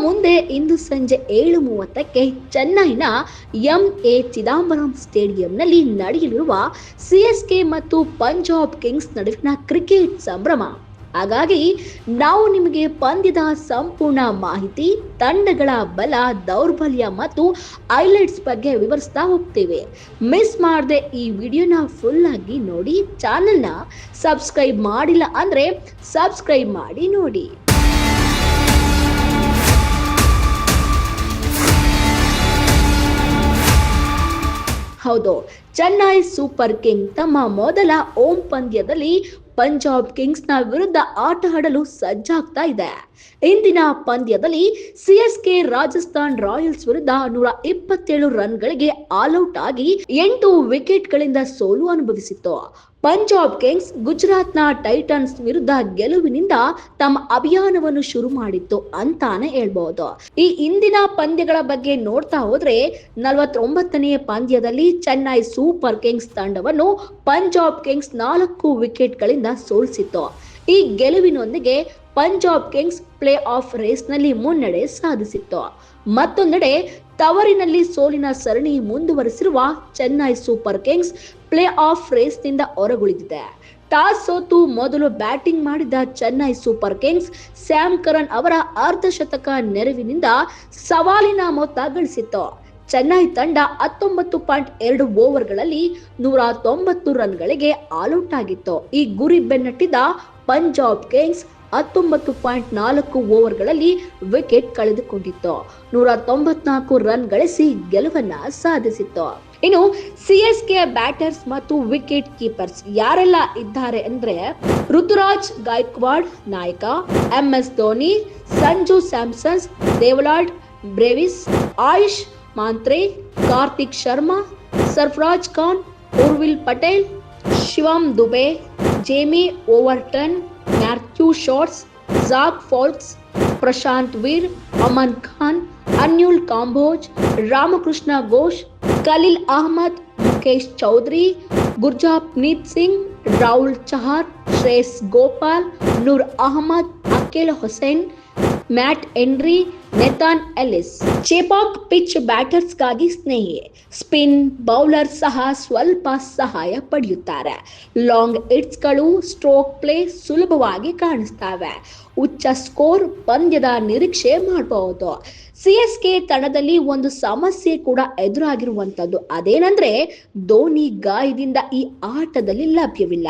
ಮುಂದೆ ಇಂದು ಸಂಜೆ 7:30ಕ್ಕೆ ಚೆನ್ನೈನ ಎಂಎ ಚಿದಂಬರಂ ಸ್ಟೇಡಿಯಂನಲ್ಲಿ ನಡೆಯಲಿರುವ ಸಿಎಸ್ಕೆ ಮತ್ತು ಪಂಜಾಬ್ ಕಿಂಗ್ಸ್ ನಡುವಿನ ಕ್ರಿಕೆಟ್ ಸಂಭ್ರಮ. ಹಾಗಾಗಿ ನಾವು ನಿಮಗೆ ಪಂದ್ಯದ ಸಂಪೂರ್ಣ ಮಾಹಿತಿ, ತಂಡಗಳ ಬಲ, ದೌರ್ಬಲ್ಯ ಮತ್ತು ಹೈಲೈಟ್ಸ್ ಬಗ್ಗೆ ವಿವರಿಸ್ತಾ ಹೋಗ್ತೇವೆ. ಮಿಸ್ ಮಾಡದೆ ಈ ವಿಡಿಯೋನ ಫುಲ್ ಆಗಿ ನೋಡಿ. ಚಾನೆಲ್ನ ಸಬ್ಸ್ಕ್ರೈಬ್ ಮಾಡಿಲ್ಲ ಅಂದ್ರೆ ಸಬ್ಸ್ಕ್ರೈಬ್ ಮಾಡಿ ನೋಡಿ. ಹೌದು, ಚೆನ್ನೈ ಸೂಪರ್ ಕಿಂಗ್ ತಮ್ಮ ಮೊದಲ ಹೋಮ್ ಪಂದ್ಯದಲ್ಲಿ ಪಂಜಾಬ್ ಕಿಂಗ್ಸ್ನ ವಿರುದ್ಧ ಆಟ ಆಡಲು ಸಜ್ಜಾಗ್ತಾ ಇದೆ. ಇಂದಿನ ಪಂದ್ಯದಲ್ಲಿ ಸಿಎಸ್ಕೆ ರಾಜಸ್ಥಾನ್ ರಾಯಲ್ಸ್ ವಿರುದ್ಧ 127 ರನ್ಗಳಿಗೆ ಆಲ್ಔಟ್ ಆಗಿ 8 ವಿಕೆಟ್ಗಳಿಂದ ಸೋಲು ಅನುಭವಿಸಿತ್ತು. ಪಂಜಾಬ್ ಕಿಂಗ್ಸ್ ಗುಜರಾತ್ನ ಟೈಟನ್ಸ್ ವಿರುದ್ಧ ಗೆಲುವಿನಿಂದ ತಮ್ಮ ಅಭಿಯಾನವನ್ನು ಶುರು ಮಾಡಿತ್ತು ಅಂತಾನೆ ಹೇಳ್ಬಹುದು. ಈ ಇಂದಿನ ಪಂದ್ಯಗಳ ಬಗ್ಗೆ ನೋಡ್ತಾ ಹೋದ್ರೆ 49ನೇ ಪಂದ್ಯದಲ್ಲಿ ಚೆನ್ನೈ ಸೂಪರ್ ಕಿಂಗ್ಸ್ ತಂಡವನ್ನು ಪಂಜಾಬ್ ಕಿಂಗ್ಸ್ 4 ವಿಕೆಟ್ಗಳಿಂದ ಸೋಲಿಸಿತ್ತು. ಈ ಗೆಲುವಿನೊಂದಿಗೆ ಪಂಜಾಬ್ ಕಿಂಗ್ಸ್ ಪ್ಲೇ ಆಫ್ ರೇಸ್ನಲ್ಲಿ ಮುನ್ನಡೆ ಸಾಧಿಸಿತ್ತು. ಮತ್ತೊಂದೆಡೆ ತವರಿನಲ್ಲಿ ಸೋಲಿನ ಸರಣಿ ಮುಂದುವರೆಸಿರುವ Chennai Super Kings playoff ರೇಸ್ನಿಂದ ಹೊರಗುಳಿದಿದೆ. ಟಾಸ್ ಸೋತು ಮೊದಲು ಬ್ಯಾಟಿಂಗ್ ಮಾಡಿದ Chennai Super Kings Sam Curran ಅವರ ಅರ್ಧಶತಕ ನೆರವಿನಿಂದ ಸವಾಲಿನ ಮೊತ್ತ ಗಳಿಸಿತ್ತು. ಚೆನ್ನೈ ತಂಡ 19.2 ಓವರ್ಗಳಲ್ಲಿ 190 ರನ್ಗಳಿಗೆ ಆಲ್ಔಟ್ ಆಗಿತ್ತು. ಈ ಗುರಿ ಬೆನ್ನಟ್ಟಿದ ಪಂಜಾಬ್ ಕಿಂಗ್ಸ್ 19.4 ಓವರ್ಗಳಲ್ಲಿ ವಿಕೆಟ್ ಕಳೆದುಕೊಂಡಿತ್ತು. 194 ರನ್ ಗಳಿಸಿ ಗೆಲುವನ್ನ ಸಾಧಿಸಿತ್ತು. ಇನ್ನು ಸಿಎಸ್ಕೆ ಬ್ಯಾಟರ್ಸ್ ಮತ್ತು ವಿಕೆಟ್ ಕೀಪರ್ಸ್ ಯಾರೆಲ್ಲ ಇದ್ದಾರೆ ಅಂದ್ರೆ ಋತುರಾಜ್ ಗಾಯಕ್ವಾಡ್ ನಾಯಕ, MS Dhoni, Sanju Samson, Dewald Brevis, Ayush Mhatre, Kartik Sharma, Sarfaraz Khan, Urvil Patel, Shivam Dube, Jamie Overton, Matthew Shorts, Jack Foulkes, Prashant Veer, Aman Khan, Anshul Kamboj, Ramakrishna Ghosh, Khaleel Ahmed, Mukesh Choudhary, Gurjapneet Singh, Rahul Chahar, Shreyas Gopal, Noor Ahmad, Akeal Hosein, Matt Henry, Nathan Ellis. Chepauk pitch ಬ್ಯಾಟರ್ಸ್ಗಾಗಿ ಸ್ನೇಹಿ. ಸ್ಪಿನ್ ಬೌಲರ್ ಸಹ ಸ್ವಲ್ಪ ಸಹಾಯ ಪಡೆಯುತ್ತಾರೆ. ಲಾಂಗ್ ಹಿಟ್ಸ್ಗಳು ಸ್ಟ್ರೋಕ್ ಪ್ಲೇ ಸುಲಭವಾಗಿ ಕಾಣಿಸ್ತವೆ. ಉಚ್ಚ ಸ್ಕೋರ್ ಪಂದ್ಯದ ನಿರೀಕ್ಷೆ ಮಾಡಬಹುದು. ಸಿಎಸ್ಕೆ ತಂಡದಲ್ಲಿ ಒಂದು ಸಮಸ್ಯೆ ಕೂಡ ಎದುರಾಗಿರುವಂತದ್ದು. ಅದೇನಂದ್ರೆ ಧೋನಿ ಗಾಯದಿಂದ ಈ ಆಟದಲ್ಲಿ ಲಭ್ಯವಿಲ್ಲ.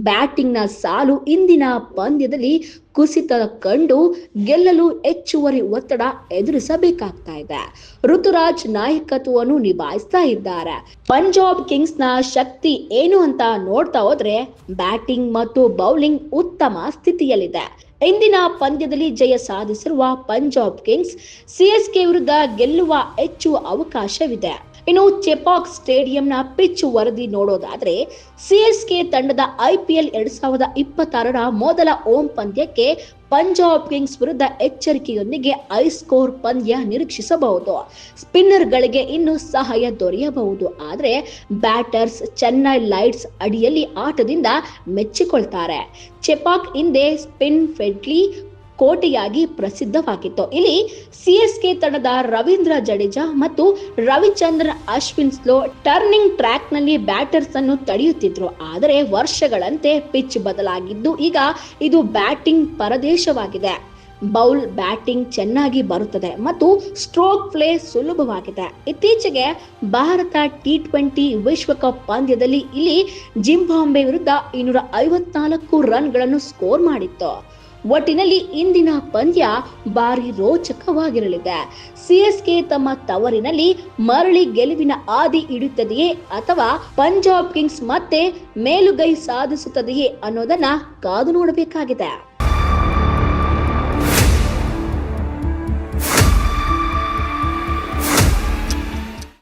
ಬ್ಯಾಟಿಂಗ್ ನ ಸಾಲು ಇಂದಿನ ಪಂದ್ಯದಲ್ಲಿ ಕುಸಿತ ಕಂಡು ಗೆಲ್ಲಲು ಹೆಚ್ಚುವರಿ ಒತ್ತಡ ಎದುರಿಸಬೇಕಾಗ್ತಾ ಇದೆ. ಋತುರಾಜ್ ನಾಯಕತ್ವವನ್ನು ನಿಭಾಯಿಸ್ತಾ ಇದ್ದಾರೆ. ಪಂಜಾಬ್ ಕಿಂಗ್ಸ್ ನ ಶಕ್ತಿ ಏನು ಅಂತ ನೋಡ್ತಾ ಹೋದ್ರೆ ಬ್ಯಾಟಿಂಗ್ ಮತ್ತು ಬೌಲಿಂಗ್ ಉತ್ತಮ ಸ್ಥಿತಿಯಲ್ಲಿದೆ. ಇಂದಿನ ಪಂದ್ಯದಲ್ಲಿ ಜಯ ಸಾಧಿಸಿರುವ ಪಂಜಾಬ್ ಕಿಂಗ್ಸ್ ಸಿಎಸ್ಕೆ ವಿರುದ್ಧ ಗೆಲ್ಲುವ ಹೆಚ್ಚು ಅವಕಾಶವಿದೆ. ಇನ್ನು ಚೆಪಾಕ್ ಸ್ಟೇಡಿಯಂನ ಪಿಚ್ ವರದಿ ನೋಡೋದಾದ್ರೆ ಸಿಎಸ್ಕೆ ತಂಡದ IPL 2026ರ ಮೊದಲ ಹೋಮ್ ಪಂದ್ಯಕ್ಕೆ ಪಂಜಾಬ್ ಕಿಂಗ್ಸ್ ವಿರುದ್ಧ ಎಚ್ಚರಿಕೆಯೊಂದಿಗೆ ಹೈ ಸ್ಕೋರ್ ಪಂದ್ಯ ನಿರೀಕ್ಷಿಸಬಹುದು. ಸ್ಪಿನ್ನರ್ಗಳಿಗೆ ಇನ್ನೂ ಸಹಾಯ ದೊರೆಯಬಹುದು. ಆದರೆ ಬ್ಯಾಟರ್ಸ್ ಚೆನ್ನೈ ಲೈಟ್ಸ್ ಅಡಿಯಲ್ಲಿ ಆಟದಿಂದ ಮೆಚ್ಚಿಕೊಳ್ತಾರೆ. ಚೆಪಾಕ್ ಹಿಂದೆ ಸ್ಪಿನ್ ಫ್ರೆಂಡ್ಲಿ ಕೋಟೆಯಾಗಿ ಪ್ರಸಿದ್ಧವಾಗಿತ್ತು. ಇಲ್ಲಿ ಸಿಎಸ್ಕೆ ತಂಡದ ರವೀಂದ್ರ ಜಡೇಜಾ ಮತ್ತು Ravichandran Ashwin slow turning track ನಲ್ಲಿ ಬ್ಯಾಟರ್ಸ್ ಅನ್ನು ತಡೆಯುತ್ತಿದ್ರು. ಆದರೆ ವರ್ಷಗಳಂತೆ ಪಿಚ್ ಬದಲಾಗಿದ್ದು ಈಗ ಇದು ಬ್ಯಾಟಿಂಗ್ ಪರದೇಶವಾಗಿದೆ. ಬೌಲ್ ಬ್ಯಾಟಿಂಗ್ ಚೆನ್ನಾಗಿ ಬರುತ್ತದೆ ಮತ್ತು ಸ್ಟ್ರೋಕ್ ಪ್ಲೇ ಸುಲಭವಾಗಿದೆ. ಇತ್ತೀಚೆಗೆ ಭಾರತ T20 ವಿಶ್ವಕಪ್ ಪಂದ್ಯದಲ್ಲಿ ಇಲ್ಲಿ ಜಿಂಬಾಬ್ವೆ ವಿರುದ್ಧ 254 ರನ್ಗಳನ್ನು ಸ್ಕೋರ್ ಮಾಡಿತ್ತು. ಒಟ್ಟಿನಲ್ಲಿ ಇಂದಿನ ಪಂದ್ಯ ಭಾರಿ ರೋಚಕವಾಗಿರಲಿದೆ. ಸಿಎಸ್ಕೆ ತಮ್ಮ ತವರಿನಲ್ಲಿ ಮರಳಿ ಗೆಲುವಿನ ಹಾದಿ ಹಿಡಿಯುತ್ತದೆಯೇ ಅಥವಾ ಪಂಜಾಬ್ ಕಿಂಗ್ಸ್ ಮತ್ತೆ ಮೇಲುಗೈ ಸಾಧಿಸುತ್ತದೆಯೇ ಅನ್ನೋದನ್ನ ಕಾದು ನೋಡಬೇಕಾಗಿದೆ.